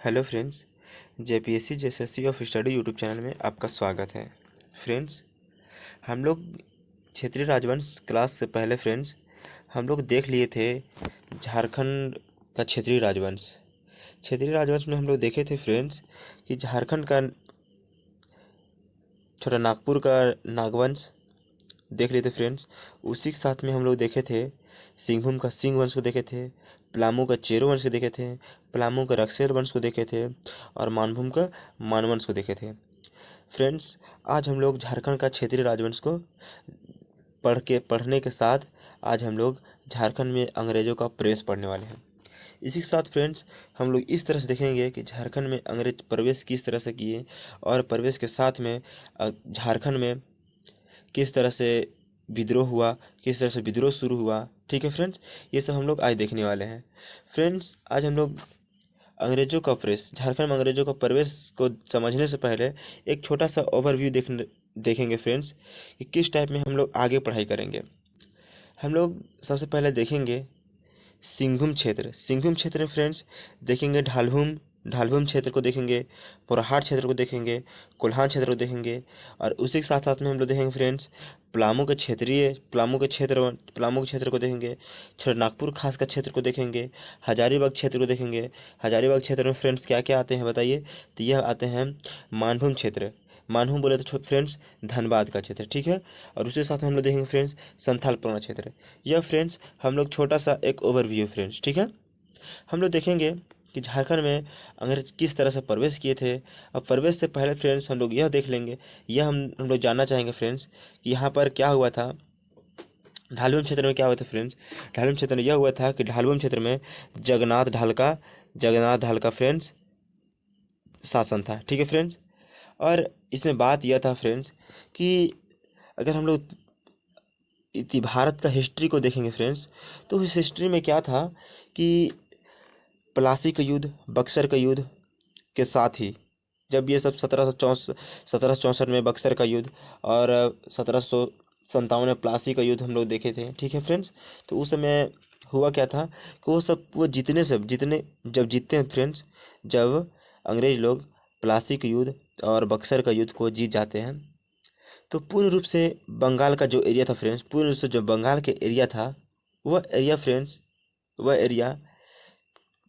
Hello friends, JPSC JSSC of study YouTube channel में आपका स्वागत है। फ्रेंड्स, हम लोग क्षेत्रीय राजवंश क्लास से पहले फ्रेंड्स हम लोग देख लिए थे झारखंड का क्षेत्रीय राजवंश। क्षेत्रीय राजवंश में हम लोग देखे थे फ्रेंड्स कि झारखंड का छोटा नागपुर का नागवंश देख लिए थे फ्रेंड्स। उसी के साथ में हम लोग देखे थे सिंहभूम का सिंह वंश को देखे थे, पलामू का चेरो वंश को देखे थे, पलामू का रक्सेर वंश को देखे थे और मानभूम का मानवंश को देखे थे। फ्रेंड्स, आज हम लोग झारखंड का क्षेत्रीय राजवंश को पढ़ने के साथ आज हम लोग झारखंड में अंग्रेज़ों का प्रवेश पढ़ने वाले हैं। इसी के साथ फ्रेंड्स हम लोग इस तरह से देखेंगे कि झारखंड में अंग्रेज प्रवेश किस तरह से किए और प्रवेश के साथ में झारखंड में किस तरह से विद्रोह हुआ, किस तरह से विद्रोह शुरू हुआ। ठीक है फ्रेंड्स, ये सब हम लोग आज देखने वाले हैं। फ्रेंड्स, आज हम लोग अंग्रेज़ों का प्रवेश झारखंड में अंग्रेज़ों का प्रवेश को समझने से पहले एक छोटा सा ओवरव्यू देखेंगे फ्रेंड्स कि किस टाइप में हम लोग आगे पढ़ाई करेंगे। हम लोग सबसे पहले देखेंगे सिंहभूम क्षेत्र में फ्रेंड्स देखेंगे ढालभूम क्षेत्र को देखेंगे, पोराहाट क्षेत्र को देखेंगे, कोल्हान क्षेत्र को देखेंगे और उसी के साथ साथ में हम लोग देखेंगे फ्रेंड्स पलामू के क्षेत्र को देखेंगे, छोटा नागपुर खास का क्षेत्र को देखेंगे, हजारीबाग क्षेत्र को देखेंगे। हजारीबाग क्षेत्र में फ्रेंड्स क्या क्या आते हैं बताइए, तो यह आते हैं मानभूम क्षेत्र। मानभूम बोले तो फ्रेंड्स धनबाद का क्षेत्र, ठीक है। और उसके साथ हम लोग देखेंगे फ्रेंड्स संथाल परगना क्षेत्र। यह फ्रेंड्स हम लोग छोटा सा एक ओवरव्यू फ्रेंड्स, ठीक है। हम लोग देखेंगे कि झारखंड में अंग्रेज किस तरह से प्रवेश किए थे। अब प्रवेश से पहले फ्रेंड्स हम लोग यह देख लेंगे, यह हम लोग जानना चाहेंगे फ्रेंड्स कि यहाँ पर क्या हुआ था। ढालभूम क्षेत्र में क्या हुआ था फ्रेंड्स, ढालभूम क्षेत्र में यह हुआ था कि ढालभूम क्षेत्र में जगन्नाथ ढाल का फ्रेंड्स शासन था, ठीक है फ्रेंड्स। और इसमें बात यह था फ्रेंड्स कि अगर हम लोग भारत का हिस्ट्री को देखेंगे फ्रेंड्स, तो इस हिस्ट्री में क्या था कि प्लासी का युद्ध, बक्सर का युद्ध के साथ ही जब ये सब 1764 में बक्सर का युद्ध और 1757 में प्लासी का युद्ध हम लोग देखे थे, ठीक है फ्रेंड्स। तो उस समय हुआ क्या था कि वो जितने जब जीतते हैं फ्रेंड्स, जब अंग्रेज लोग प्लासी का युद्ध और बक्सर का युद्ध को जीत जाते हैं, तो पूर्ण रूप से बंगाल का जो एरिया था फ्रेंड्स, पूर्ण रूप से जो बंगाल के एरिया था वह एरिया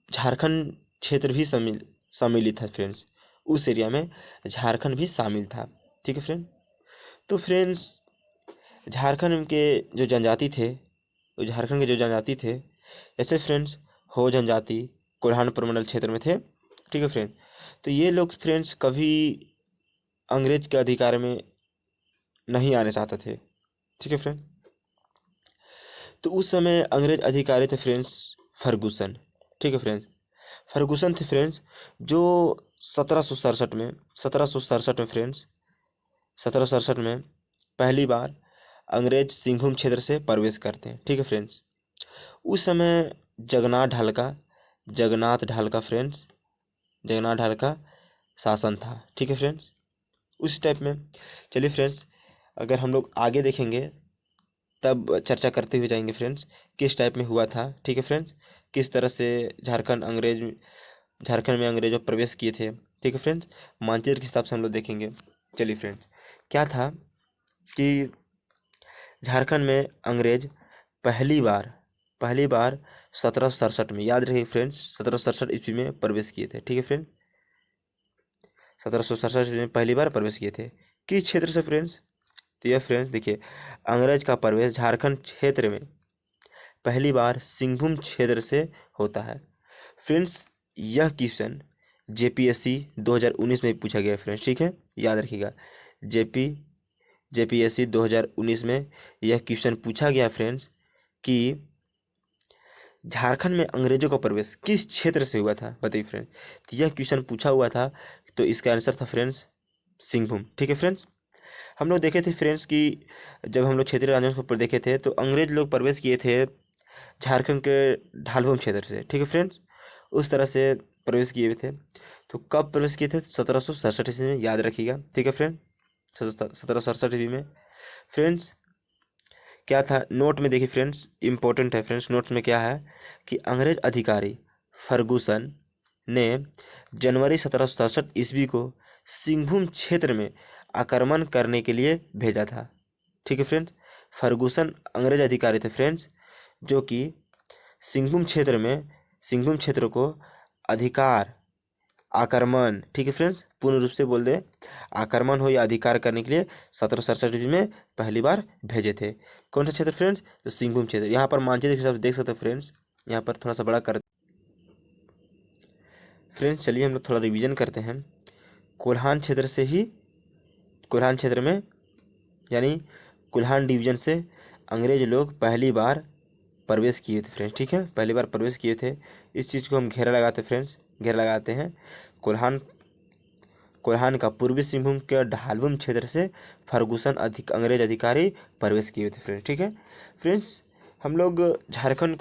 झारखंड क्षेत्र भी सम्मिलित था फ्रेंड्स। उस एरिया में झारखंड भी शामिल था, ठीक है फ्रेंड। तो फ्रेंड्स झारखंड के जो जनजाति थे ऐसे फ्रेंड्स हो जनजाति कोल्हान प्रमंडल क्षेत्र में थे, ठीक है फ्रेंड। तो ये लोग फ्रेंड्स कभी अंग्रेज के अधिकार में नहीं आने चाहते थे, ठीक है फ्रेंड। तो उस समय अंग्रेज अधिकारी थे फ्रेंड्स फर्गुसन, ठीक है फ्रेंड्स। फर्गुसन थे फ्रेंड्स जो 1767 में फ्रेंड्स 1767 में पहली बार अंग्रेज सिंहभूम क्षेत्र से प्रवेश करते हैं, ठीक है फ्रेंड्स। उस समय जगन्नाथ ढाल का शासन था, ठीक है फ्रेंड्स। उस टाइप में चलिए फ्रेंड्स, अगर हम लोग आगे देखेंगे तब चर्चा करते हुए जाएंगे फ्रेंड्स किस टाइप में हुआ था, ठीक है फ्रेंड्स। किस तरह से झारखंड में अंग्रेजों प्रवेश किए थे, ठीक है फ्रेंड्स। मानचित्र के हिसाब से हम लोग देखेंगे। चलिए फ्रेंड्स, क्या था कि झारखंड में अंग्रेज पहली बार 1767 में, याद रखिए फ्रेंड्स, 1767 ईस्वी में प्रवेश किए थे, ठीक है फ्रेंड। 1767 ईस्वी में पहली बार प्रवेश किए थे किस क्षेत्र से फ्रेंड्स, तो यह फ्रेंड्स देखिए अंग्रेज का प्रवेश झारखंड क्षेत्र में पहली बार सिंहभूम क्षेत्र से होता है फ्रेंड्स। यह क्वेश्चन जेपीएससी 2019 में पूछा गया फ्रेंड्स, ठीक है, याद रखिएगा। जेपीएससी 2019 में यह क्वेश्चन पूछा गया फ्रेंड्स कि झारखंड में अंग्रेजों का प्रवेश किस क्षेत्र से हुआ था, बताइए फ्रेंड्स। तो यह क्वेश्चन पूछा हुआ था, तो इसका आंसर था फ्रेंड्स सिंहभूम, ठीक है फ्रेंड्स। हम लोग देखे थे फ्रेंड्स कि जब हम लोग क्षेत्रीय राजवंश को देखे थे तो अंग्रेज लोग प्रवेश किए थे झारखंड के ढालभूम क्षेत्र से, ठीक है फ्रेंड्स। उस तरह से प्रवेश किए हुए थे। तो कब प्रवेश किए थे, 1767 ईस्वी में, याद रखिएगा, ठीक है फ्रेंड। 1767 ईस्वी में फ्रेंड्स क्या था, नोट में देखिए फ्रेंड्स, इंपॉर्टेंट है फ्रेंड्स। नोट में क्या है कि अंग्रेज अधिकारी फर्गुसन ने जनवरी 1767 ईस्वी को सिंहभूम क्षेत्र में आक्रमण करने के लिए भेजा था। ठीक है फ्रेंड्स, फर्गुसन अंग्रेज अधिकारी थे फ्रेंड्स, जो कि सिंहभूम क्षेत्र को अधिकार आक्रमण, ठीक है फ्रेंड्स, पूर्ण रूप से बोल दे, आक्रमण हो या अधिकार करने के लिए 1767 ईस्वी में पहली बार भेजे थे। कौन सा क्षेत्र फ्रेंड्स? तो सिंहभूम क्षेत्र। यहाँ पर मानचित्र के हिसाब से देख सकते हैं फ्रेंड्स, यहाँ पर थोड़ा सा बड़ा कर फ्रेंड्स। चलिए हम लोग थोड़ा रिवीजन करते हैं। कोल्हान क्षेत्र में यानी कोल्हान डिवीजन से अंग्रेज लोग पहली बार प्रवेश किए थे फ्रेंड्स। ठीक है, पहली बार प्रवेश किए थे। इस चीज़ को हम घेरा लगाते फ्रेंड्स, घेरा लगाते हैं। कोल्हान का पूर्वी सिंहभूम के ढालभूम क्षेत्र से फर्गुसन अंग्रेज अधिकारी प्रवेश किए थे फ्रेंड्स। ठीक है फ्रेंड्स, हम लोग झारखंड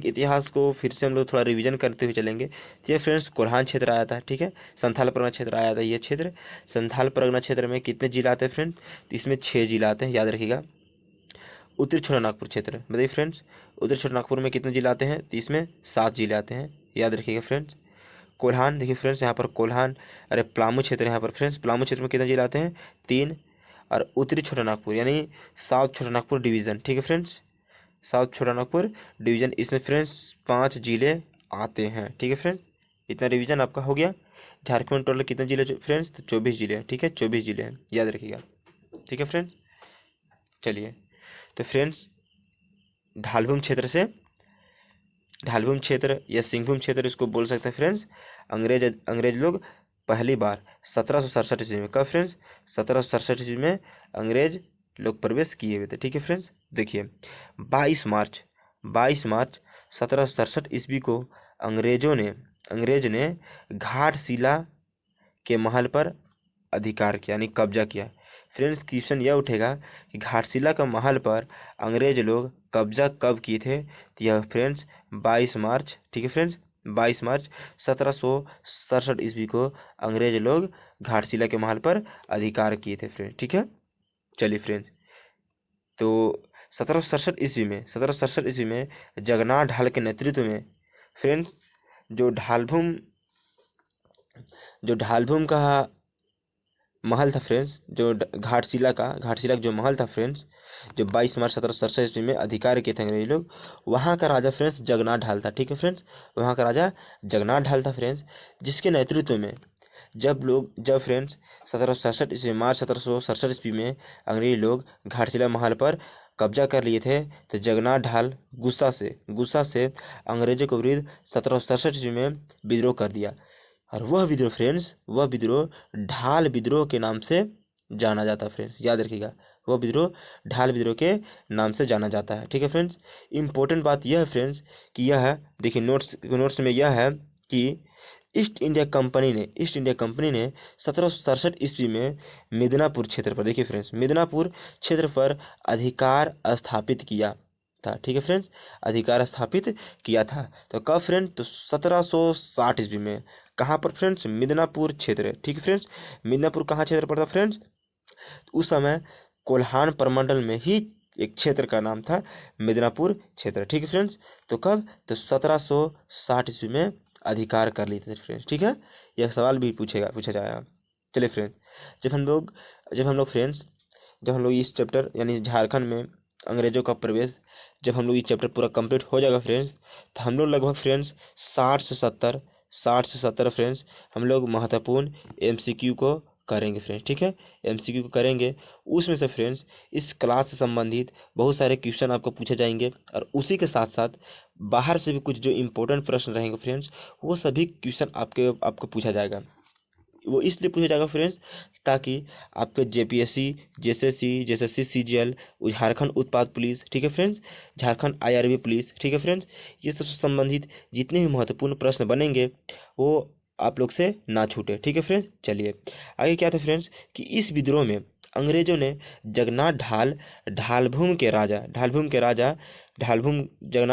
के इतिहास को फिर से हम लोग थोड़ा रिवीजन करते हुए चलेंगे। ये फ्रेंड्स कोल्हान क्षेत्र आया था। ठीक है, संथाल परगना क्षेत्र आया था। ये क्षेत्र संथाल परगना क्षेत्र में कितने जिला आते हैं फ्रेंड्स? तो इसमें 6 जिला आते हैं, याद रखिएगा। उत्तरी छोटानागपुर क्षेत्र बताइए फ्रेंड्स, उत्तरी छोटानागपुर में कितने जिले आते हैं? तो इसमें 7 जिले आते हैं, याद रखिएगा फ्रेंड्स। कोल्हान देखिए फ्रेंड्स, यहाँ पर कोल्हान, अरे प्लामू क्षेत्र, यहाँ पर फ्रेंड्स प्लामू क्षेत्र में कितने जिले आते हैं? 3। और उत्तरी छोटानागपुर यानी साउथ छोटानागपुर डिवीज़न, ठीक है फ्रेंड्स, साउथ छोटानागपुर डिवीज़न, इसमें फ्रेंड्स 5 जिले आते हैं। ठीक है फ्रेंड्स, इतना रिवीजन आपका हो गया। झारखंड में टोटल कितने जिले फ्रेंड्स? तो 24 जिले हैं। ठीक है, 24 जिले हैं, याद रखिएगा। ठीक है फ्रेंड्स, चलिए तो फ्रेंड्स ढालभूम क्षेत्र या सिंहभूम क्षेत्र इसको बोल सकते हैं फ्रेंड्स। अंग्रेज लोग पहली बार 1767 ईस्वी में, कब फ्रेंड्स? 1767 ईस्वी में अंग्रेज लोग प्रवेश किए हुए थे। ठीक है फ्रेंड्स, देखिए 22 मार्च 1767 ईस्वी को अंग्रेज ने घाटशिला के महल पर अधिकार किया यानी कब्जा किया। फ्रेंड्स क्वेश्चन यह उठेगा कि घाटशिला का महल पर अंग्रेज लोग कब्जा कब किए थे? तो यह फ्रेंड्स 22 मार्च, ठीक है फ्रेंड्स, 22 मार्च 1767 ईस्वी को अंग्रेज लोग घाटशिला के महल पर अधिकार किए थे फ्रेंड्स। ठीक है, चलिए फ्रेंड्स, तो 1767 ईस्वी में जगन्नाथ ढाल के नेतृत्व में फ्रेंड्स जो ढालभूम का महल था फ्रेंड्स, जो घाटशिला का जो महल था फ्रेंड्स, जो 22 मार्च 1767 ईस्वी में अधिकार किए थे अंग्रेज लोग, वहाँ का राजा फ्रेंड्स जगन्नाथ ढाल था। ठीक है फ्रेंड्स, वहाँ का राजा जगन्नाथ ढाल था फ्रेंड्स, जिसके नेतृत्व में जब फ्रेंड्स 1767 ईस्वी मार्च 1767 ईस्वी में अंग्रेज लोग घाटशिला महल पर कब्जा कर लिए थे, तो जगन्नाथ ढाल गुस्सा से अंग्रेजों के विरुद्ध 1767 ईस्वी में विद्रोह कर दिया। और वह विद्रोह फ्रेंड्स, ढाल विद्रोह के नाम से जाना जाता है फ्रेंड्स, याद रखिएगा, वह विद्रोह ढाल विद्रोह के नाम से जाना जाता है। ठीक है फ्रेंड्स, इम्पोर्टेंट बात यह है फ्रेंड्स कि यह देखिए नोट्स में यह है कि ईस्ट इंडिया कंपनी ने 1767 ईस्वी में मिदनापुर क्षेत्र पर, देखिए फ्रेंड्स, मिदनापुर क्षेत्र पर अधिकार स्थापित किया था। ठीक है फ्रेंड्स, अधिकार स्थापित किया था। तो कब फ्रेंड्स? तो 1760 ईस्वी में। कहाँ पर फ्रेंड्स? मिदनापुर क्षेत्र। ठीक है फ्रेंड्स, मिदनापुर कहाँ क्षेत्र पर था फ्रेंड्स? उस समय कोल्हान प्रमंडल में ही एक क्षेत्र का नाम था मिदनापुर क्षेत्र। ठीक है फ्रेंड्स, तो कब? तो 1760 ईस्वी में अधिकार कर लिए थे फ्रेंड्स। ठीक है, यह सवाल भी पूछा जाएगा। चलिए फ्रेंड्स, जब हम लोग इस चैप्टर यानी झारखंड में अंग्रेजों का प्रवेश, जब हम लोग ये चैप्टर पूरा कंप्लीट हो जाएगा फ्रेंड्स, तो हम लोग लगभग फ्रेंड्स 60 से 70 फ्रेंड्स हम लोग महत्वपूर्ण MCQ को करेंगे फ्रेंड्स। ठीक है, MCQ को करेंगे, उसमें से फ्रेंड्स इस क्लास से संबंधित बहुत सारे क्वेश्चन आपको पूछे जाएंगे, और उसी के साथ साथ बाहर से भी कुछ जो इम्पोर्टेंट प्रश्न रहेंगे फ्रेंड्स, वो सभी क्वेश्चन आपको पूछा जाएगा। वो इसलिए पूछा जाएगा फ्रेंड्स ताकि आपके JPSC, JSSC, CGL, झारखंड उत्पाद पुलिस, ठीक है फ्रेंड्स, झारखंड IRB पुलिस, ठीक है फ्रेंड्स, ये सब से संबंधित जितने भी महत्वपूर्ण प्रश्न बनेंगे वो आप लोग से ना छूटे। ठीक है फ्रेंड्स, चलिए आगे क्या था फ्रेंड्स कि इस विद्रोह में अंग्रेजों ने जगन्नाथ ढालभूम जगन्नाथ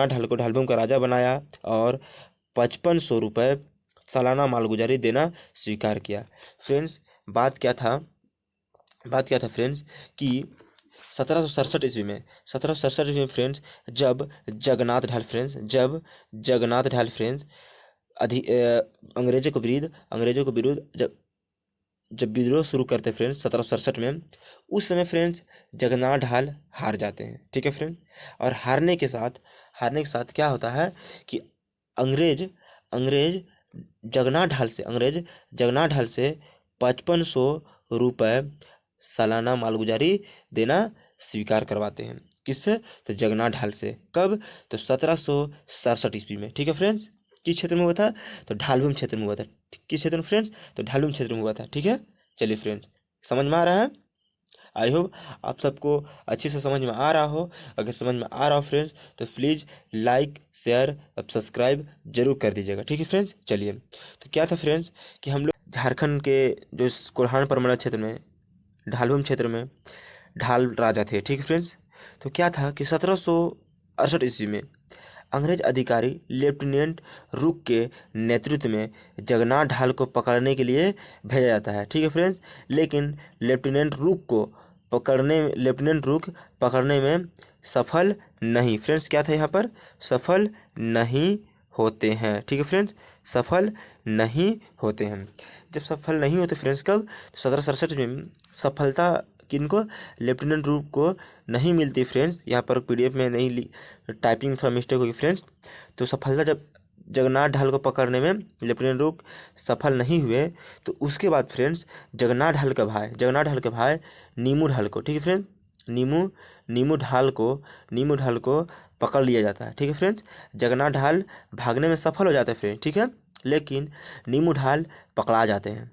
ढाल को ढालभूम का राजा बनाया और 5500 रुपये सालाना मालगुजारी देना स्वीकार किया। फ्रेंड्स बात क्या था फ्रेंड्स कि 1767 ईस्वी में फ्रेंड्स जब जगन्नाथ ढाल फ्रेंड्स अंग्रेजों को विरुद्ध जब विद्रोह शुरू करते फ्रेंड्स 1767 में, उस समय फ्रेंड्स जगन्नाथ ढाल हार जाते हैं। ठीक है फ्रेंड। और हारने के साथ क्या होता है कि अंग्रेज जगन्नाथ ढाल से 5500 रुपये सालाना मालगुजारी देना स्वीकार करवाते हैं। किससे? तो जगन्नाथ ढाल से। कब? तो 1767 ईस्वी में। ठीक है फ्रेंड्स। किस क्षेत्र में हुआ था? तो ढालभूमि क्षेत्र में हुआ था। किस क्षेत्र में फ्रेंड्स? तो ढालभूमि क्षेत्र में हुआ था। ठीक है। चलिए फ्रेंड्स, समझ में आ रहा है? आई होप आप सबको अच्छे से समझ में आ रहा हो। अगर समझ में आ रहा हो फ्रेंड्स तो प्लीज़ लाइक, शेयर और सब्सक्राइब जरूर कर दीजिएगा। ठीक है फ्रेंड्स। चलिए, तो क्या था फ्रेंड्स कि हम लोग झारखंड के जो कोल्हान परमंडल क्षेत्र में, ढालभूमि क्षेत्र में ढाल राजा थे। ठीक है फ्रेंड्स। तो क्या था कि 1768 ईस्वी में अंग्रेज अधिकारी लेफ्टिनेंट रुक के नेतृत्व में जगन्नाथ ढाल को पकड़ने के लिए भेजा जाता है। ठीक है फ्रेंड्स। लेकिन लेफ्टिनेंट रुक पकड़ने में सफल नहीं। फ्रेंड्स क्या था यहाँ पर? सफल नहीं होते हैं। ठीक है फ्रेंड्स। सफल नहीं होते हैं। जब सफल नहीं होते फ्रेंड्स, कब? 1767 में सफलता किनको? लेफ्टिनेंट रुक को नहीं मिलती फ्रेंड्स। यहाँ पर PDF में नहीं टाइपिंग थोड़ा मिस्टेक होगी फ्रेंड्स। तो सफलता जब जगन्नाथ ढाल को पकड़ने में लेफ्टिनेंट रुक सफल नहीं हुए, तो उसके बाद फ्रेंड्स जगन्नाथ ढाल के भाई नीमू ढाल को, ठीक है फ्रेंड्स, नीमू ढाल को पकड़ लिया जाता है। ठीक है फ्रेंड्स। जगन्नाथ ढाल भागने में सफल हो जाते हैं फ्रेंड्स। ठीक है। लेकिन नीमू ढाल पकड़ा जाते हैं।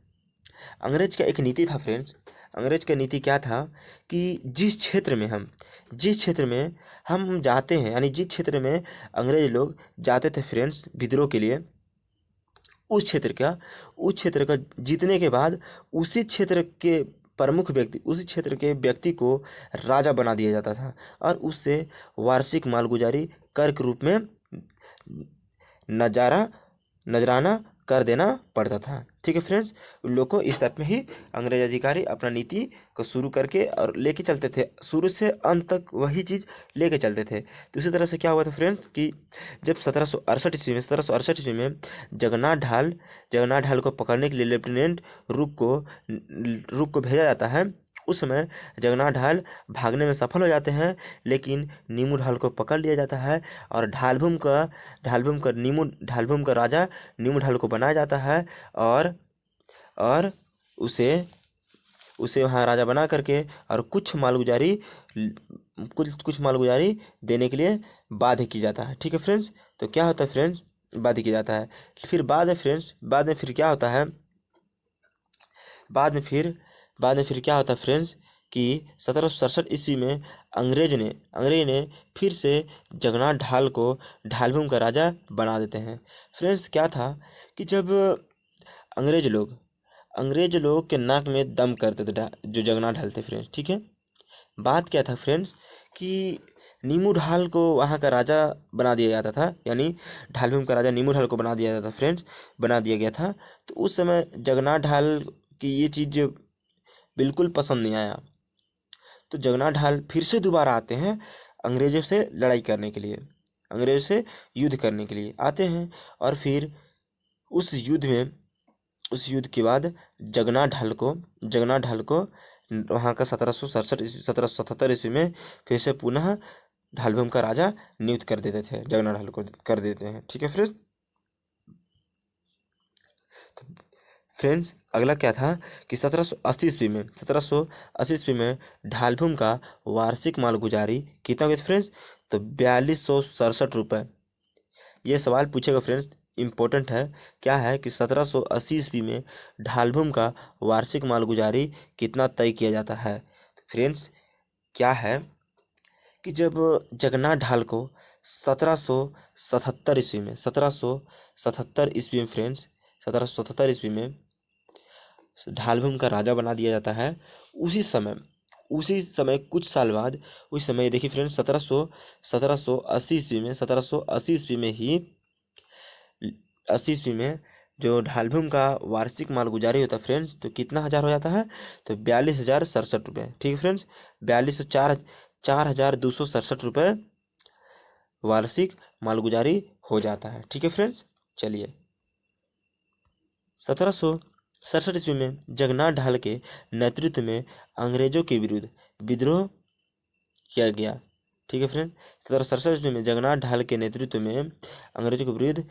अंग्रेज का एक नीति था फ्रेंड्स। अंग्रेज का नीति क्या था कि जिस क्षेत्र में हम जाते हैं, यानी जिस क्षेत्र में अंग्रेज लोग जाते थे फ्रेंड्स विद्रोह के लिए, उस क्षेत्र का जीतने के बाद उसी क्षेत्र के प्रमुख व्यक्ति, उसी क्षेत्र के व्यक्ति को राजा बना दिया जाता था और उससे वार्षिक मालगुजारी कर के रूप में नजराना कर देना पड़ता था। ठीक है फ्रेंड्स। उन लोग को इस टाइप में ही अंग्रेज अधिकारी अपना नीति को शुरू करके और लेके चलते थे, शुरू से अंत तक वही चीज़ लेके चलते थे। तो इसी तरह से क्या हुआ था फ्रेंड्स कि जब 1768 ईस्वी में जगन्नाथ ढाल को पकड़ने के लिए लेफ्टिनेंट रुक को भेजा जाता है, उस समय जगन्नाथ ढाल भागने में सफल हो जाते हैं, लेकिन नीमू ढाल को पकड़ लिया जाता है और ढालभूमि का राजा नीमू ढाल को बनाया जाता है और उसे वहाँ राजा बना करके और कुछ मालगुजारी देने के लिए बाध्य किया जाता है। ठीक है फ्रेंड्स। तो क्या होता है फ्रेंड्स? बाध्य किया जाता है। फिर बाद में फिर क्या होता है? बाद में फिर क्या होता है फ्रेंड्स कि 1767 ईस्वी में अंग्रेज ने फिर से जगन्नाथ ढाल को ढालभूमि का राजा बना देते हैं। फ्रेंड्स क्या था कि जब अंग्रेज लोग के नाक में दम करते थे जो जगन्नाथ ढाल थे फ्रेंड्स। ठीक है। बात क्या था फ्रेंड्स कि नीमू ढाल को वहाँ का राजा बना दिया जाता था, यानी ढालभूमि का राजा नीमू ढाल को बना दिया गया था। तो उस समय जगन्नाथ ढाल की ये चीज़ बिल्कुल पसंद नहीं आया। तो जगन्नाथ ढाल फिर से दोबारा आते हैं अंग्रेज़ों से लड़ाई करने के लिए, अंग्रेज़ों से युद्ध करने के लिए आते हैं। और फिर उस युद्ध के बाद जगन्नाथ ढाल को वहाँ का 1777 ईस्वी में फिर से पुनः ढालभूमि का राजा नियुक्त कर देते थे, जगन्नाथ ढाल को कर देते हैं। ठीक है फ्रेंड्स। अगला क्या था कि 1780 ईस्वी में ढालभूमि का वार्षिक मालगुजारी कितना हुआ फ्रेंड्स? तो 4267 रुपये। ये सवाल पूछेगा फ्रेंड्स, इम्पोर्टेंट है। क्या है कि 1780 ईस्वी में ढालभूमि का वार्षिक मालगुजारी कितना तय किया जाता है? फ्रेंड्स क्या है कि जब जगन्नाथ ढाल को 1777 ईस्वी में ढालभूमि का राजा बना दिया जाता है, उसी समय कुछ साल बाद, उस समय देखिए फ्रेंड्स 1780 ईस्वी में जो ढालभूमि का वार्षिक मालगुजारी होता है फ्रेंड्स, तो कितना हज़ार हो जाता है? तो 42,067 रुपये। ठीक है फ्रेंड्स। 4,267 रुपये वार्षिक मालगुजारी हो जाता है। ठीक है फ्रेंड्स। चलिए, 1767 ईस्वी में जगन्नाथ ढाल के नेतृत्व में अंग्रेजों के विरुद्ध विद्रोह किया गया। ठीक है फ्रेंड, 1767 ईस्वी में जगन्नाथ ढाल के नेतृत्व में अंग्रेजों के विरुद्ध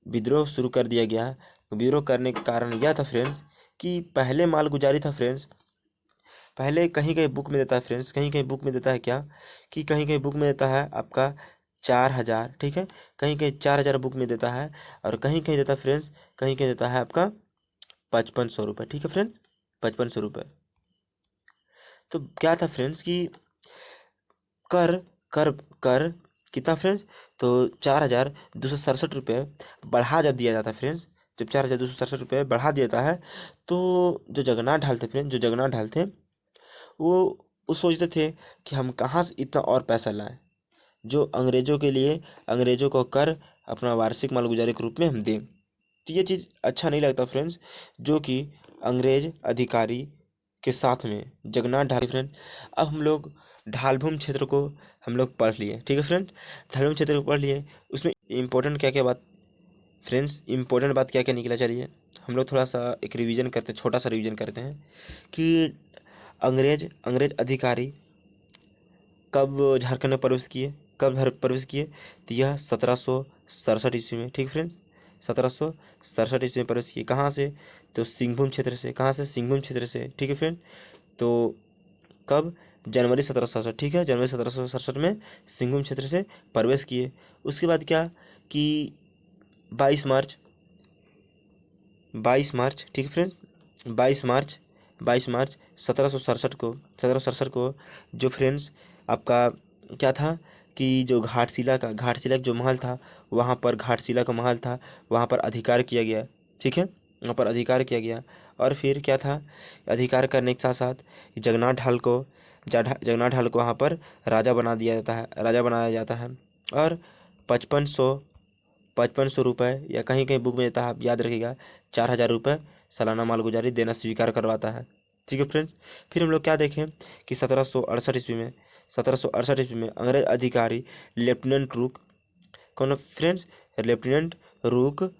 विद्रोह शुरू कर दिया गया। विद्रोह करने का कारण यह था फ्रेंड्स कि पहले मालगुजारी था फ्रेंड्स, पहले कहीं कहीं बुक में देता है फ्रेंड्स, कहीं कहीं बुक में देता है क्या कि कहीं कहीं बुक में देता है आपका 4000, ठीक है, कहीं कहीं 4000 बुक में देता है, और कहीं कहीं देता है फ्रेंड्स, कहीं कहीं देता है आपका 5500 रुपये। ठीक है फ्रेंड्स, 5500 रुपये। तो क्या था फ्रेंड्स कि कर कर कर कितना फ्रेंड्स, तो 4267 रुपये बढ़ा जब दिया जाता है फ्रेंड्स, जब 4267 रुपये बढ़ा दिया जाता है, तो जो जगन्नाथ ढाल थे फ्रेंड्स, जो जगन्नाथ ढाल थे वो सोचते थे कि हम कहाँ से इतना और पैसा लाएं जो अंग्रेज़ों के लिए, अंग्रेज़ों को कर अपना वार्षिक मालगुजारी के रूप में हम दें। तो ये चीज़ अच्छा नहीं लगता फ्रेंड्स, जो कि अंग्रेज अधिकारी के साथ में जगन्नाथ ढाल। फ्रेंड, अब हम लोग ढालभूमि क्षेत्र को हम लोग पढ़ लिए। ठीक है फ्रेंड, ढालभूमि क्षेत्र को पढ़ लिए, उसमें इम्पोर्टेंट क्या क्या बात फ्रेंड्स, इम्पोर्टेंट बात क्या क्या निकला, चलिए हम लोग थोड़ा सा एक रिवीजन करते हैं, छोटा सा रिवीजन करते हैं कि अंग्रेज अधिकारी कब झारखंड में प्रवेश किए, कब प्रवेश किए, तो यह 1767 ईस्वी में। ठीक फ्रेंड, 1767 ईस्वी में प्रवेश किए। कहाँ से, तो सिंहभूम क्षेत्र से। कहाँ से, सिंहभूम क्षेत्र से। ठीक है फ्रेंड, तो कब, जनवरी 1767। ठीक है, जनवरी 1767 में सिंहभूम क्षेत्र से प्रवेश किए। उसके बाद क्या कि 22 मार्च, ठीक है फ्रेंड, 22 मार्च 1767 को जो फ्रेंड्स आपका क्या था कि जो घाटशिला का जो महल था, वहाँ पर घाटशिला का महल था, वहाँ पर अधिकार किया गया। ठीक है, वहाँ पर अधिकार किया गया। और फिर क्या था, अधिकार करने के साथ साथ जगन्नाथ ढाल को वहाँ पर राजा बनाया जाता है। और 5500 रुपये, या कहीं कहीं बुक में देता है, आप याद रखिएगा, 4000 रुपये सालाना मालगुजारी देना स्वीकार करवाता है। ठीक है फ्रेंड्स, फिर हम लोग क्या देखें कि 1768 ईस्वी में अंग्रेज अधिकारी लेफ्टिनेंट रूक, कौन फ्रेंड्स, लेफ्टिनेंट रूक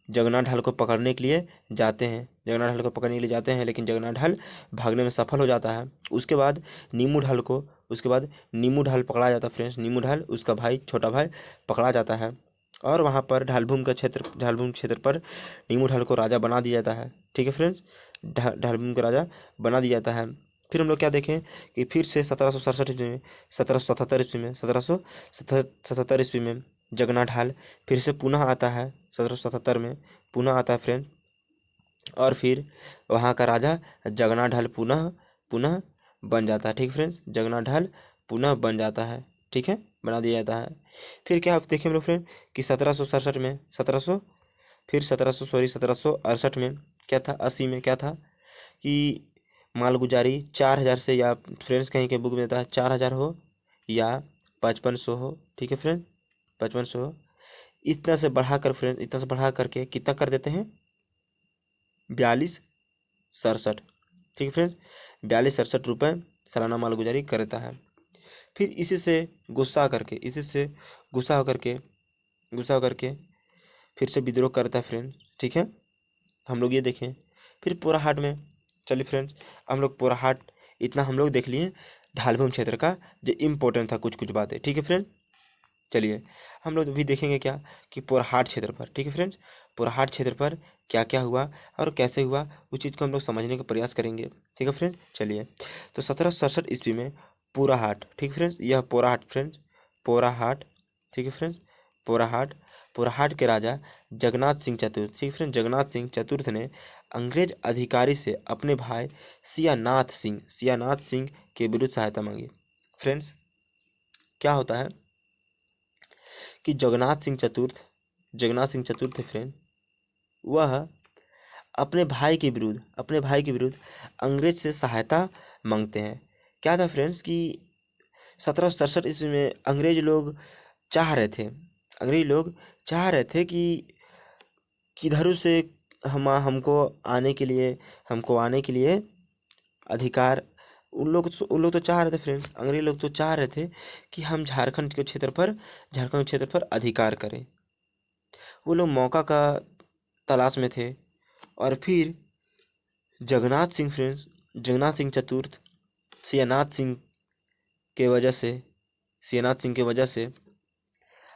जगन्नाथ ढाल को पकड़ने के लिए जाते हैं। लेकिन जगन्नाथ ढाल भागने में सफल हो जाता है। उसके बाद नीमू ढाल पकड़ा जाता है फ्रेंड्स। नीमू ढाल, उसका भाई, छोटा भाई पकड़ा जाता है, और वहाँ पर ढालभूमि क्षेत्र पर नीमू ढाल को राजा बना दिया जाता है। ठीक है फ्रेंड्स, ढालभूमि को राजा बना दिया जाता है। फिर हम लोग क्या देखें कि फिर से 1767 ईस्वी में 1777 ईस्वी में जगन्नाथ ढाल फिर से पुनः आता है। 1777 में पुनः आता है फ्रेंड, और फिर वहाँ का राजा जगन्नाथ ढाल पुनः बन जाता है। ठीक फ्रेंड्स, जगन्नाथ ढाल पुनः बन जाता है। ठीक है, बना दिया जाता है। फिर क्या आप देखें हम लोग फ्रेंड कि 1768 में क्या था, 80 में क्या था कि मालगुजारी 4000 से, या फ्रेंड्स कहीं के बुक में देता है 4000 हो या 5500 हो। ठीक है फ्रेंड, 5500 हो, इतना से बढ़ा करके कितना कर देते हैं, 4267। ठीक है फ्रेंड्स, 4267 रुपये सालाना मालगुजारी करता है। फिर इसी से गुस्सा होकर के फिर से विद्रोह करता है फ्रेंड। ठीक है, हम लोग ये देखें। फिर पोराहाट में, चलिए फ्रेंड्स, हम लोग पोराहाट, इतना हम लोग देख लिए ढालभूमि क्षेत्र का जो इम्पोर्टेंट था, कुछ बातें। ठीक है फ्रेंड, चलिए हम लोग भी देखेंगे क्या कि पोराहाट क्षेत्र पर, ठीक है फ्रेंड्स, पोराहाट क्षेत्र पर क्या क्या हुआ और कैसे हुआ, उस चीज़ को हम लोग समझने का प्रयास करेंगे। ठीक है फ्रेंड्स, चलिए, तो 1767 ईस्वी में पोराहाट, ठीक फ्रेंड्स, यह पोराहाट फ्रेंड्स, पोराहाट, ठीक है फ्रेंड्स, पोराहाट के राजा जगन्नाथ सिंह चतुर्थ, ठीक फ्रेंड, जगन्नाथ सिंह चतुर्थ ने अंग्रेज अधिकारी से अपने भाई सियानाथ सिंह के विरुद्ध सहायता मांगी। फ्रेंड्स, क्या होता है कि जगन्नाथ सिंह चतुर्थ थे फ्रेंड, वह अपने भाई के विरुद्ध अंग्रेज से सहायता मांगते हैं। क्या था फ्रेंड्स कि 1767 ईस्वी में अंग्रेज लोग चाह रहे थे कि किधर से हमको आने के लिए अधिकार, उन लोग तो चाह रहे थे फ्रेंड्स, अंग्रेज लोग तो चाह रहे थे कि हम झारखंड के क्षेत्र पर अधिकार करें। वो लोग मौका का तलाश में थे, और फिर जगन्नाथ सिंह फ्रेंड्स, जगन्नाथ सिंह चतुर्थ सियानाथ सिंह के वजह से सियानाथ सिंह के वजह से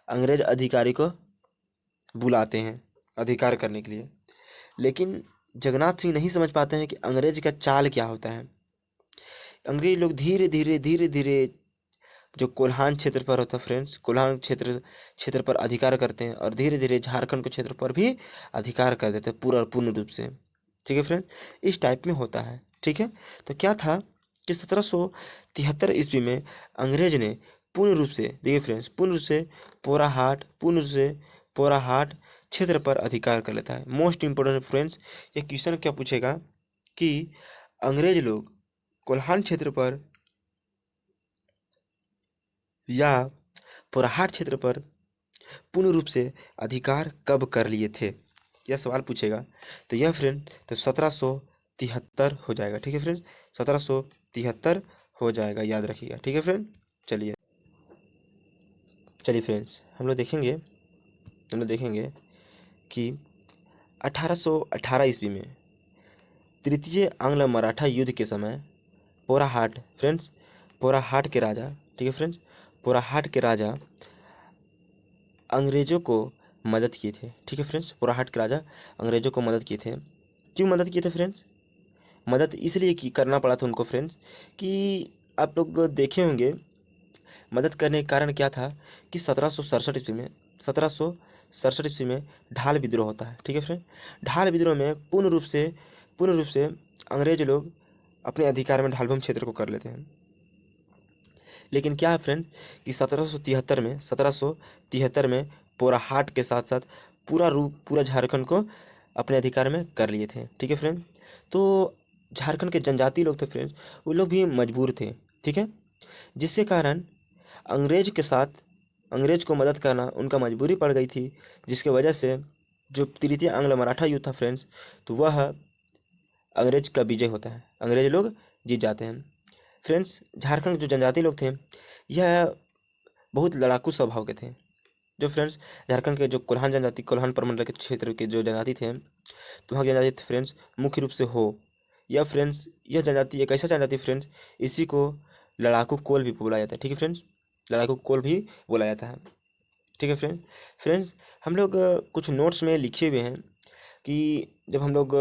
अंग्रेज अधिकारी को बुलाते हैं अधिकार करने के लिए। लेकिन जगन्नाथ सिंह नहीं समझ पाते हैं कि अंग्रेज का चाल क्या होता है। अंग्रेज लोग धीरे धीरे धीरे धीरे जो कोल्हान क्षेत्र पर होता है फ्रेंड्स, कोल्हान क्षेत्र पर अधिकार करते हैं और धीरे धीरे झारखंड के क्षेत्र पर भी अधिकार कर देते हैं पूर्ण रूप से। ठीक है फ्रेंड्स, इस टाइप में होता है। ठीक है, तो क्या था कि 1773 ईस्वी में अंग्रेज ने पूर्ण रूप से, देखिए फ्रेंड्स, पूर्ण रूप से पोराहाट क्षेत्र पर अधिकार कर लेता है। मोस्ट इंपोर्टेंट फ्रेंड्स, ये क्वेश्चन क्या पूछेगा कि अंग्रेज लोग कोल्हान क्षेत्र पर या पोराहाट क्षेत्र पर पूर्ण रूप से अधिकार कब कर लिए थे, यह सवाल पूछेगा। तो यह फ्रेंड तो 1773 हो जाएगा। ठीक है फ्रेंड, 1773 हो जाएगा, याद रखिएगा। ठीक है फ्रेंड, चलिए फ्रेंड्स, हम लोग देखेंगे कि 1818 ईस्वी में तृतीय आंग्ल मराठा युद्ध के समय पोराहाट फ्रेंड्स, पोराहाट के राजा, ठीक है फ्रेंड्स, पोराहाट के राजा अंग्रेजों को मदद किए थे। ठीक है फ्रेंड्स, पोराहाट के राजा अंग्रेजों को मदद किए थे। क्यों मदद किए थे फ्रेंड्स? मदद इसलिए की करना पड़ा था उनको फ्रेंड्स कि आप लोग देखे होंगे मदद करने का कारण क्या था कि 1767 ईस्वी में ढाल विद्रोह होता है। ठीक है फ्रेंड, ढाल विद्रोह में पूर्ण रूप से अंग्रेज लोग अपने अधिकार में ढालभूमि क्षेत्र को कर लेते हैं। लेकिन क्या है फ्रेंड कि 1773 में पोराहाट के साथ साथ पूरा झारखंड को अपने अधिकार में कर लिए थे। ठीक है फ्रेंड, तो झारखंड के जनजाति लोग थे फ्रेंड, वो लोग भी मजबूर थे। ठीक है, जिसके कारण अंग्रेज को मदद करना उनका मजबूरी पड़ गई थी, जिसके वजह से जो तृतीय आंग्ल मराठा युद्ध था फ्रेंड्स, तो वह अंग्रेज का विजय होता है, अंग्रेज लोग जीत जाते हैं। फ्रेंड्स, झारखंड के जो जनजाति लोग थे यह बहुत लड़ाकू स्वभाव के थे। जो फ्रेंड्स झारखंड के जो कोल्हान प्रमंडल के क्षेत्र के जो जनजाति थे, तो वहाँ की जनजाति थे फ्रेंड्स मुख्य रूप से हो, यह फ्रेंड्स यह जनजाति एक ऐसा जनजाति फ्रेंड्स, इसी को लड़ाकू कोल भी बोला जाता है। ठीक है फ्रेंड्स, लड़ाकू कोल भी बोला जाता है। ठीक है फ्रेंड्स, हम लोग कुछ नोट्स में लिखे हुए हैं कि जब हम लोग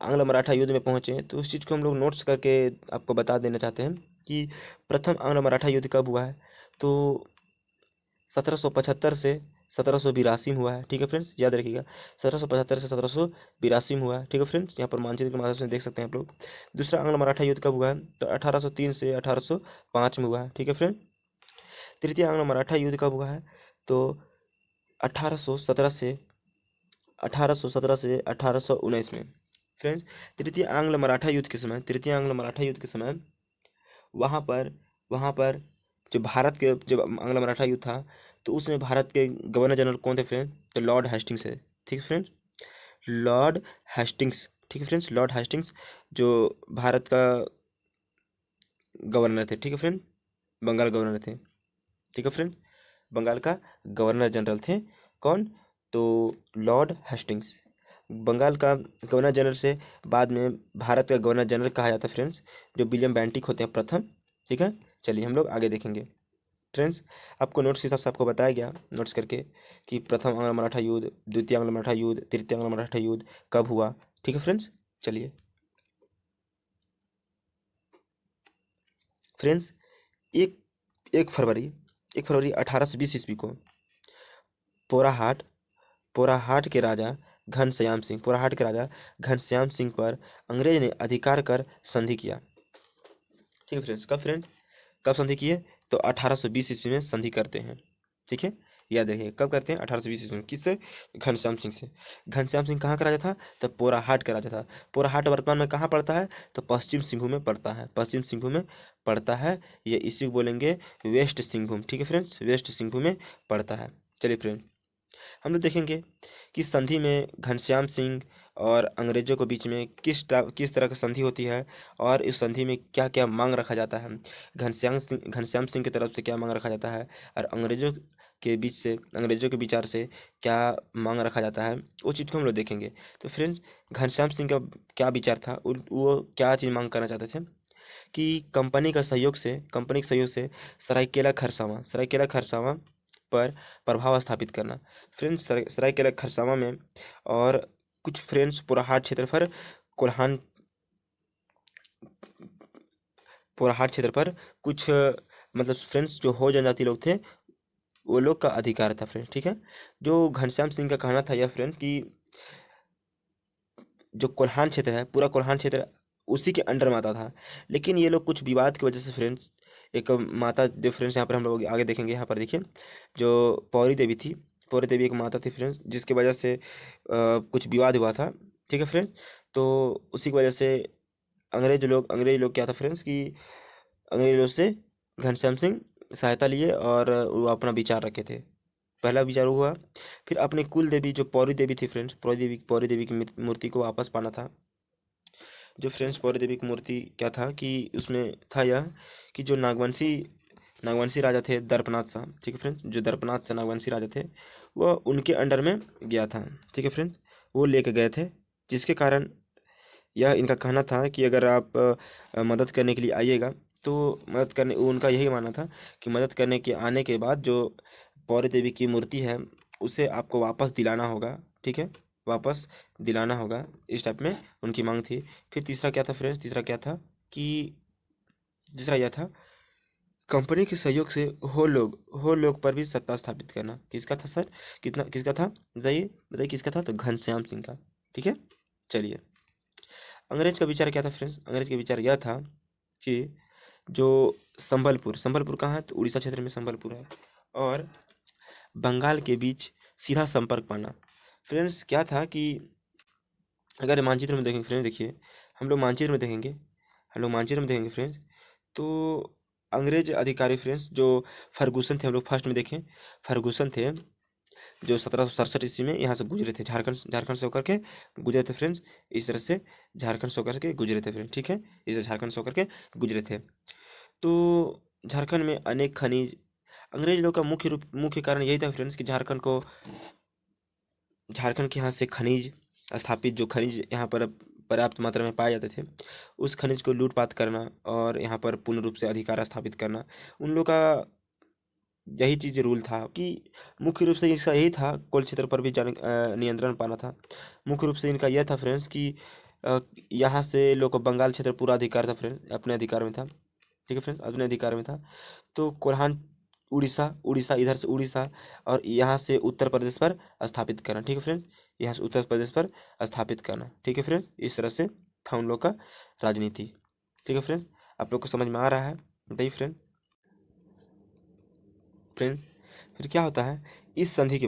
आंग्ल मराठा युद्ध में पहुंचे तो उस चीज़ को हम लोग नोट्स करके आपको बता देना चाहते हैं कि प्रथम आंग्ल मराठा युद्ध कब हुआ है। तो 1775 से 1782 में हुआ है। ठीक है फ्रेंड्स, याद रखिएगा, 1775 से 1782 में हुआ है। ठीक है फ्रेंड्स, यहाँ पर मानचित्र के माध्यम से देख सकते हैं आप लोग। दूसरा आंग्ल मराठा युद्ध कब हुआ है? तो 1803 से 1805 में हुआ है। ठीक है फ्रेंड, तृतीय आंग्ल मराठा युद्ध कब हुआ है? तो 1817 से 1819 में। फ्रेंड्स, तृतीय आंग्ल मराठा युद्ध के समय वहाँ पर जो भारत के जब आंग्ल मराठा युद्ध था तो उसमें भारत के गवर्नर जनरल कौन थे फ्रेंड? तो लॉर्ड हेस्टिंग्स है। ठीक है फ्रेंड्स, लॉर्ड हेस्टिंग्स। ठीक है फ्रेंड्स, लॉर्ड हेस्टिंग्स जो भारत का गवर्नर थे। ठीक है फ्रेंड, बंगाल गवर्नर थे। ठीक है फ्रेंड, बंगाल का गवर्नर जनरल थे कौन? तो लॉर्ड हेस्टिंग्स। बंगाल का गवर्नर जनरल से बाद में भारत का गवर्नर जनरल कहा जाता है फ्रेंड्स, जो विलियम बेंटिक होते हैं प्रथम। ठीक है, चलिए हम लोग आगे देखेंगे। फ्रेंड्स, आपको नोट्स के हिसाब से आपको बताया गया नोट्स करके कि प्रथम आंग्ल मराठा युद्ध, द्वितीय आंग्ल मराठा युद्ध, तृतीय आंग्ल मराठा युद्ध कब हुआ। ठीक है फ्रेंड्स, चलिए फ्रेंड्स, एक फरवरी 1820 ईस्वी को पोराहाट के राजा घनश्याम सिंह पर अंग्रेज ने अधिकार कर संधि किया। ठीक है फ्रेंड्स, कब संधि किए? तो 1820 ईस्वी में संधि करते हैं। ठीक है, याद रखिए कब करते हैं? 1820 ईस्वी में। किससे? घनश्याम सिंह से। घनश्याम सिंह कहाँ का राजा था? तो पोराहाट का राजा था। पोराहाट वर्तमान में कहाँ पड़ता है? तो पश्चिम सिंहभूम में पड़ता है। ये इसी को बोलेंगे वेस्ट सिंहभूम। ठीक है फ्रेंड्स, वेस्ट सिंहभूम में पड़ता है। चलिए फ्रेंड, हम लोग देखेंगे कि संधि में घनश्याम सिंह और अंग्रेजों के बीच में किस तरह की संधि होती है और इस संधि में क्या क्या मांग रखा जाता है। घनश्याम सिंह की तरफ से क्या मांग रखा जाता है और अंग्रेजों के विचार से क्या मांग रखा जाता है, वो चीज़ को हम लोग देखेंगे। तो फ्रेंड्स, घनश्याम सिंह का क्या विचार था, वो क्या चीज़ मांग करना चाहते थे कि कंपनी के सहयोग से सरायकेला खरसावां पर प्रभाव स्थापित करना। फ्रेंड्स, सरायकेला खरसावां में और कुछ फ्रेंड्स पोराहाट क्षेत्र पर कोल्हान पोराहाट क्षेत्र पर कुछ मतलब फ्रेंड्स जो हो जनजाति लोग थे वो लोग का अधिकार था फ्रेंड्स, ठीक है। जो घनश्याम सिंह का कहना था यह फ्रेंड कि जो कोल्हान क्षेत्र है, पूरा कोल्हान क्षेत्र उसी के अंडर में आता था। लेकिन ये लोग कुछ विवाद की वजह से फ्रेंड्स, एक माता जो फ्रेंड्स यहाँ पर हम लोग आगे देखेंगे, यहाँ पर देखिए जो पौरी देवी थी, पौरी देवी एक माता थी फ्रेंड्स, जिसकी वजह से कुछ विवाद हुआ था, ठीक है फ्रेंड्स। तो उसी की वजह से अंग्रेज लोग क्या था फ्रेंड्स कि अंग्रेज लोग से घनश्याम सिंह सहायता लिए और वो अपना विचार रखे थे। पहला विचार हुआ, फिर अपने कुल देवी जो पौरी देवी थी फ्रेंड्स, पौरी देवी की मूर्ति को वापस पाना था। जो फ्रेंड्स पौरी देवी की मूर्ति क्या था कि उसमें था यह कि जो नागवंशी राजा थे दर्पनाथ शाह, ठीक है फ्रेंड्स, जो दर्पनाथ शाह नागवंशी राजा थे वह उनके अंडर में गया था, ठीक है फ्रेंड्स, वो लेके गए थे। जिसके कारण यह इनका कहना था कि अगर आप मदद करने के लिए आइएगा तो मदद करने, उनका यही मानना था कि मदद करने के आने के बाद जो पौरी देवी की मूर्ति है उसे आपको वापस दिलाना होगा, ठीक है, वापस दिलाना होगा, इस टाइप में उनकी मांग थी। फिर तीसरा क्या था फ्रेंड्स, कि तीसरा यह था कंपनी के सहयोग से हो लोग पर भी सत्ता स्थापित करना। किसका था सर, किसका था, बताइए किसका था, तो घनश्याम सिंह का, ठीक है। चलिए, अंग्रेज का विचार क्या था फ्रेंड्स, अंग्रेज का विचार यह था कि जो संबलपुर कहाँ है, तो उड़ीसा क्षेत्र में संबलपुर है, और बंगाल के बीच सीधा संपर्क पाना। फ्रेंड्स, क्या था कि अगर मानचित्र में देखेंगे फ्रेंड्स, देखिए हम लोग मानचित्र में देखेंगे फ्रेंड्स, तो अंग्रेज अधिकारी फ्रेंड्स जो फर्गूसन थे, हम लोग फर्स्ट में देखें, फर्गूसन थे जो 1767 ईस्वी में यहाँ से गुजरे थे, झारखंड से होकर के गुजरे थे फ्रेंड्स, इस तरह से झारखंड से होकर के गुजरे थे फ्रेंड्स, ठीक है, इस तरह झारखंड से होकर के गुजरे थे। तो झारखंड में अनेक खनिज, अंग्रेज लोग का मुख्य कारण यही था फ्रेंड्स कि झारखंड के यहाँ से खनिज स्थापित, जो खनिज यहाँ पर पर्याप्त मात्रा में पाए जाते थे, उस खनिज को लूटपाट करना और यहाँ पर पूर्ण रूप से अधिकार स्थापित करना, उन लोग का यही चीज़ रूल था कि मुख्य रूप से इसका यही था, कोल क्षेत्र पर भी नियंत्रण पाना था। मुख्य रूप से इनका यह था फ्रेंड्स कि यहाँ से लोग को बंगाल क्षेत्र पूरा अधिकार था फ्रेंड्स, अपने अधिकार में था, ठीक है फ्रेंड्स, अपने अधिकार में था। तो कोल्हान उड़ीसा इधर से उड़ीसा और यहाँ से उत्तर प्रदेश पर स्थापित करना, ठीक है फ्रेंड, यहाँ से उत्तर प्रदेश पर स्थापित करना, ठीक है फ्रेंड, इस तरह से था उन लोग का राजनीति, ठीक है फ्रेंड। आप लोग को समझ में आ रहा है, बताइए फ्रेंड। फिर क्या होता है, इस संधि के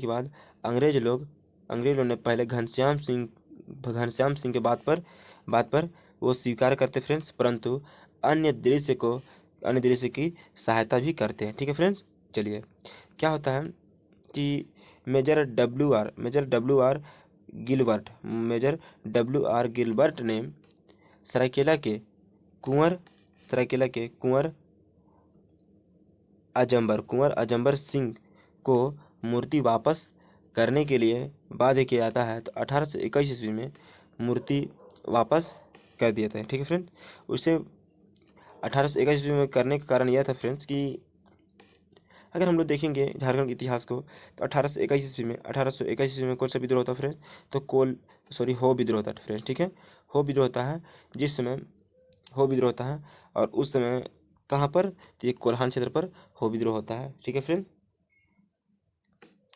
बाद अंग्रेज लोग ने पहले घनश्याम सिंह के बात पर वो स्वीकार करते फ्रेंड्स, परंतु अन्य दृश्य की सहायता भी करते हैं, ठीक है फ्रेंड्स। चलिए, क्या होता है कि मेजर डब्ल्यू आर गिलबर्ट ने सरायकेला के कुंवर अजम्बर सिंह को मूर्ति वापस करने के लिए बाध्य किया जाता है। तो 1821 ईस्वी में मूर्ति वापस कर दिया था, ठीक है फ्रेंड्स। उसे 1821 ईस्वी में करने का कारण यह था फ्रेंड्स कि अगर हम लोग देखेंगे झारखंड के इतिहास को, तो 1821 ईस्वी में कौन सा विद्रोह होता है फ्रेंड्स, तो हो विद्रोह होता है फ्रेंड्स, ठीक है, हो विद्रोह होता है, जिस समय हो विद्रोह होता है, और उस समय कहाँ पर, तो ये कोल्हान क्षेत्र पर हो विद्रोह होता है, ठीक है फ्रेंड।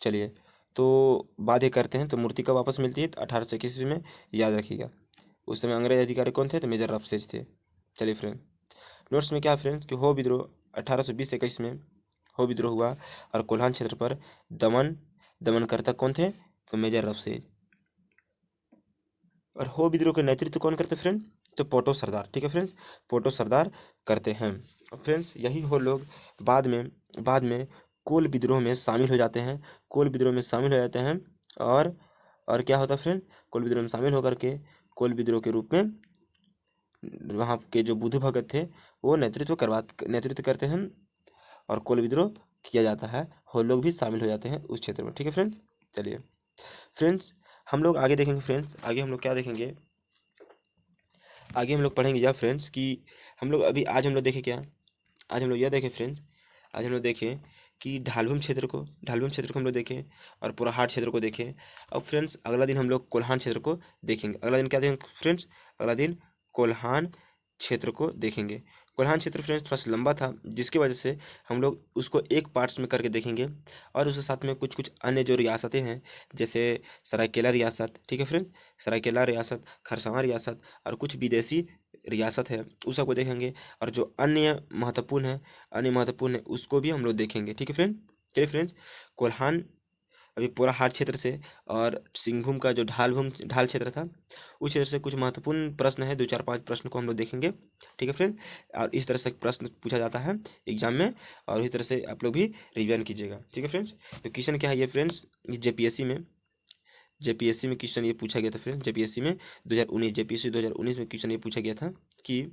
चलिए, तो बाध्य करते हैं तो मूर्ति कब वापस मिलती है, तो 1821 ईस्वी में, याद रखिएगा। उस समय अंग्रेज अधिकारी कौन थे, तो मेजर रफसेज थे। चलिए फ्रेंड, नोट्स में क्या है फ्रेंड कि हो विद्रोह 1820-21 में हो विद्रोह हुआ, और कोल्हान क्षेत्र पर दमनकर्ता कौन थे, तो मेजर रफसेज। और हो विद्रोह का नेतृत्व कौन करते फ्रेंड, तो पोटो सरदार, ठीक है फ्रेंड्स, पोटो सरदार करते हैं। फ्रेंड्स, यही हो लोग बाद में कोल विद्रोह में शामिल हो जाते हैं, और और क्या होता फ्रेंड, कोल विद्रोह में शामिल होकर के कोल विद्रोह के रूप में वहाँ के जो बुद्धू भगत थे वो नेतृत्व करते हैं और कोल विद्रोह किया जाता है, वो लोग भी शामिल हो जाते हैं उस क्षेत्र में। ठीक है फ्रेंड, चलिए फ्रेंड्स हम लोग आगे देखेंगे फ्रेंड्स, आगे हम लोग क्या देखेंगे, आगे हम लोग पढ़ेंगे यह फ्रेंड्स कि हम लोग अभी आज हम लोग देखें क्या, आज हम लोग यह देखें फ्रेंड्स, आज हम लोग देखें कि ढालभूम क्षेत्र को हम लोग देखें और पोराहाट क्षेत्र को देखें। अब फ्रेंड्स अगला दिन हम लोग कोल्हान क्षेत्र को देखेंगे। अगला दिन क्या देखेंगे फ्रेंड्स, अगला दिन कोल्हान क्षेत्र को देखेंगे। कोल्हान क्षेत्र फ्रेंड्स थोड़ा सा लंबा था, जिसकी वजह से हम लोग उसको एक पार्ट्स में करके देखेंगे और उसके साथ में कुछ कुछ अन्य जो रियासतें हैं जैसे सरायकेला रियासत, ठीक है फ्रेंड, सरायकेला रियासत, खरसावां रियासत और कुछ विदेशी रियासत है उस सबको देखेंगे और जो अन्य महत्वपूर्ण है उसको भी हम लोग देखेंगे। ठीक है फ्रेंड, चलिए फ्रेंड्स कोल्हान अभी पोराहाट क्षेत्र से और सिंहभूम का जो ढाल क्षेत्र था उस क्षेत्र से कुछ महत्वपूर्ण प्रश्न है, 2 4 5 प्रश्न को हम लोग देखेंगे। ठीक है फ्रेंड, और इस तरह से प्रश्न पूछा जाता है एग्जाम में और इस तरह से आप लोग भी रिवीजन कीजिएगा। ठीक है फ्रेंड्स, तो क्वेश्चन क्या है ये फ्रेंड्स, जेपीएससी में क्वेश्चन ये पूछा गया था फ्रेंड, जेपीएससी में 2019 में क्वेश्चन ये पूछा गया था कि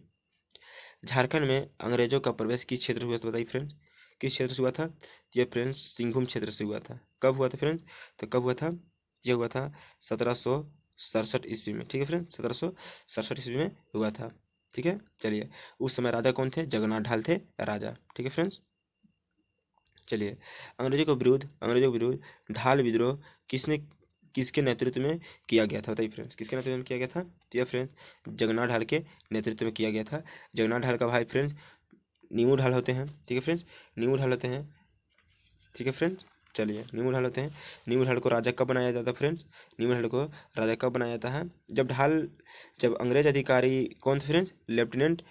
झारखंड में अंग्रेजों का प्रवेश किस क्षेत्र से हुआ था, बताइए फ्रेंड, किस क्षेत्र से हुआ था। ये फ्रेंड्स सिंहभूम क्षेत्र से हुआ था। कब हुआ था फ्रेंड, तो कब हुआ था, ये हुआ था 1767 ईस्वी में। ठीक है फ्रेंड, 1767 ईस्वी में हुआ था। ठीक है, चलिए उस समय राजा कौन थे, जगन्नाथ ढाल थे राजा। ठीक है फ्रेंड्स, चलिए अंग्रेजों के विरुद्ध ढाल विद्रोह किसके नेतृत्व में किया गया था, बताइए फ्रेंड्स, किसके नेतृत्व में किया गया था, तो यह फ्रेंड्स जगन्नाथ ढाल के नेतृत्व में किया गया था। जगन्नाथ ढाल का भाई फ्रेंड्स नीमू ढाल होते हैं। ठीक है फ्रेंड्स, नीमू ढाल होते हैं। ठीक है फ्रेंड्स, चलिए नीमू ढाल होते हैं। नीमू ढाल को राजा कब बनाया जाता है फ्रेंड्स, नीमू ढाल को राजा कब बनाया जाता है, जब अंग्रेज अधिकारी कौन थे फ्रेंड्स, लेफ्टिनेंट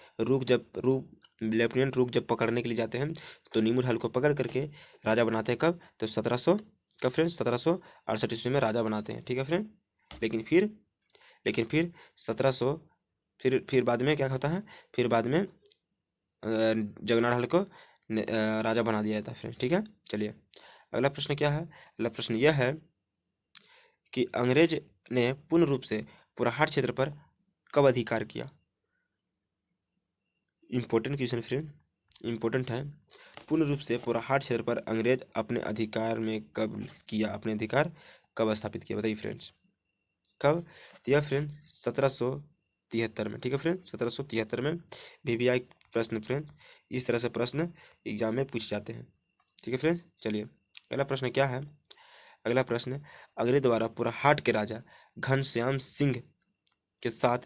रूक जब पकड़ने के लिए जाते हैं तो नीमू ढाल को पकड़ करके राजा बनाते हैं। कब, तो 1768 ईस्वी में राजा बनाते हैं। ठीक है फ्रेंड, लेकिन फिर 1700 फिर बाद में क्या होता है, फिर बाद में जगन्नाथ ढाल को राजा बना दिया जाता है फ्रेंड। ठीक है, चलिए अगला प्रश्न क्या है, अगला प्रश्न यह है कि अंग्रेज ने पूर्ण रूप से पोराहाट क्षेत्र पर कब अधिकार किया। इम्पोर्टेंट क्वेश्चन फ्रेंड, इम्पोर्टेंट है। पूर्ण रूप से पोराहाट क्षेत्र पर अंग्रेज अपने अधिकार कब स्थापित किया, बताइए फ्रेंड्स, कब, यह फ्रेंड 1773 में। ठीक है फ्रेंड, 1773 में VVI प्रश्न फ्रेंड, इस तरह से प्रश्न एग्जाम में पूछे जाते हैं। ठीक है फ्रेंड्स, चलिए अगला प्रश्न क्या है, अगला प्रश्न, अंग्रेज द्वारा पोराहाट के राजा घनश्याम सिंह के साथ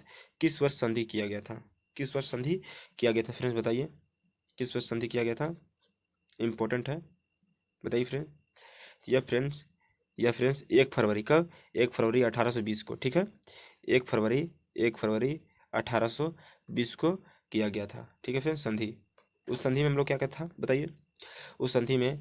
किस वर्ष संधि किया गया था, किस वर्ष संधि किया गया था फ्रेंड्स, बताइए किस वर्ष संधि किया गया था, इम्पोर्टेंट है, बताइए फ्रेंड। यह फ्रेंड्स 1 फरवरी, कब, 1 फरवरी 1820 को। ठीक है, 1 फरवरी 1820 को किया गया था। ठीक है फ्रेंड्स, संधि, उस संधि में हम लोग क्या कहता था, बताइए, उस संधि में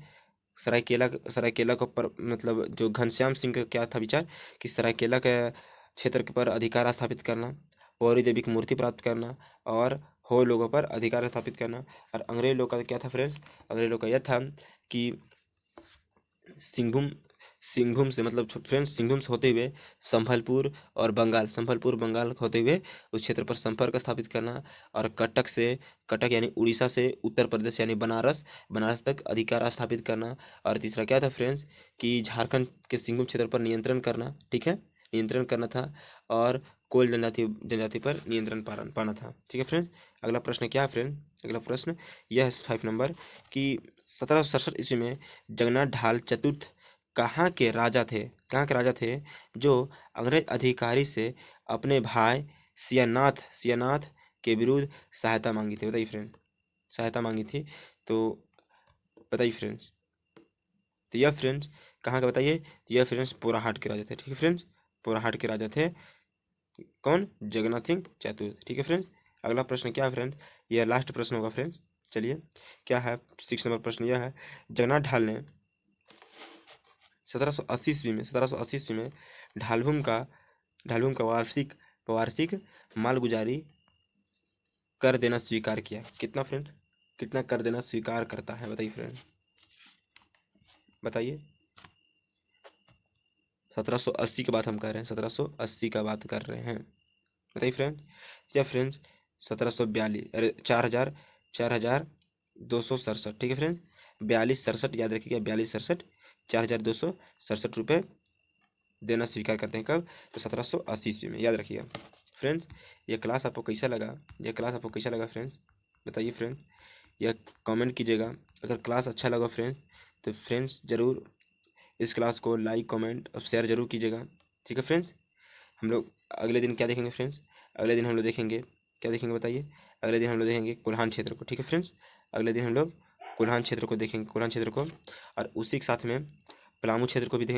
सरायकेला को मतलब जो घनश्याम सिंह का क्या था विचार कि सरायकेला के क्षेत्र के पर अधिकार स्थापित करना, पौरी देवी की मूर्ति प्राप्त करना और हो लोगों पर अधिकार स्थापित करना। और अंग्रेज लोग का क्या था फ्रेंड्स, अंग्रेज लोग का यह था कि सिंहभूम से मतलब फ्रेंड्स सिंहभूम से होते हुए संभलपुर बंगाल होते हुए उस क्षेत्र पर संपर्क स्थापित करना और कटक यानी उड़ीसा से उत्तर प्रदेश यानी बनारस तक अधिकार स्थापित करना। और तीसरा क्या था फ्रेंड्स कि झारखंड के सिंहभूम क्षेत्र पर नियंत्रण करना, ठीक है, नियंत्रण करना था और कोल जनजाति पर नियंत्रण पाना था। ठीक है फ्रेंड, अगला प्रश्न क्या है फ्रेंड, अगला प्रश्न यह है 5 नंबर कि 1767 ईस्वी में जगन्नाथ ढाल चतुर्थ कहाँ के राजा थे जो अंग्रेज अधिकारी से अपने भाई सियानाथ के विरुद्ध सहायता मांगी थी, बताइए फ्रेंड, सहायता मांगी थी, तो बताइए फ्रेंड्स, तो यह फ्रेंड्स कहाँ का बताइए, यह फ्रेंड्स पोराहाट के राजा थे। ठीक है फ्रेंड्स, पोराहाट के राजा थे कौन, जगन्नाथ सिंह चतुर्थ। ठीक है फ्रेंड्स, अगला प्रश्न क्या है फ्रेंड्स, यह लास्ट प्रश्न होगा फ्रेंड्स, चलिए क्या है 6 नंबर प्रश्न यह है, जगन्नाथ ढाल ने 1780 ईस्वी में ढालभूम का वार्षिक मालगुजारी कर देना स्वीकार किया, कितना फ्रेंड, कितना कर देना स्वीकार करता है, बताइए फ्रेंड, बताइए 1780 की बात हम कर रहे हैं, 1780 का बात कर रहे हैं। बताइए फ्रेंड। या फ्रेंड्स 1742, अरे 4,267, ठीक है फ्रेंड। 4267 याद रखिएगा, 4267, 4,267 रुपये देना स्वीकार करते हैं। कब? तो 1780 ईस्वी में, याद रखिएगा फ्रेंड्स। यह क्लास आपको कैसा लगा? यह क्लास आपको कैसा लगा फ्रेंड्स? बताइए फ्रेंड्स, यह कमेंट कीजिएगा। अगर क्लास अच्छा लगा फ्रेंड्स तो फ्रेंड्स ज़रूर इस क्लास को लाइक कमेंट और शेयर जरूर कीजिएगा, ठीक है फ्रेंड्स। हम लोग अगले दिन क्या देखेंगे फ्रेंड्स? अगले दिन हम लोग देखेंगे, क्या देखेंगे बताइए? अगले दिन हम लोग देखेंगे कोल्हान क्षेत्र को, ठीक है फ्रेंड्स। अगले दिन हम लोग कोल्हान क्षेत्र को देखेंगे, कोल्हान क्षेत्र को, और उसी के साथ में पलामू क्षेत्र को भी देखेंगे।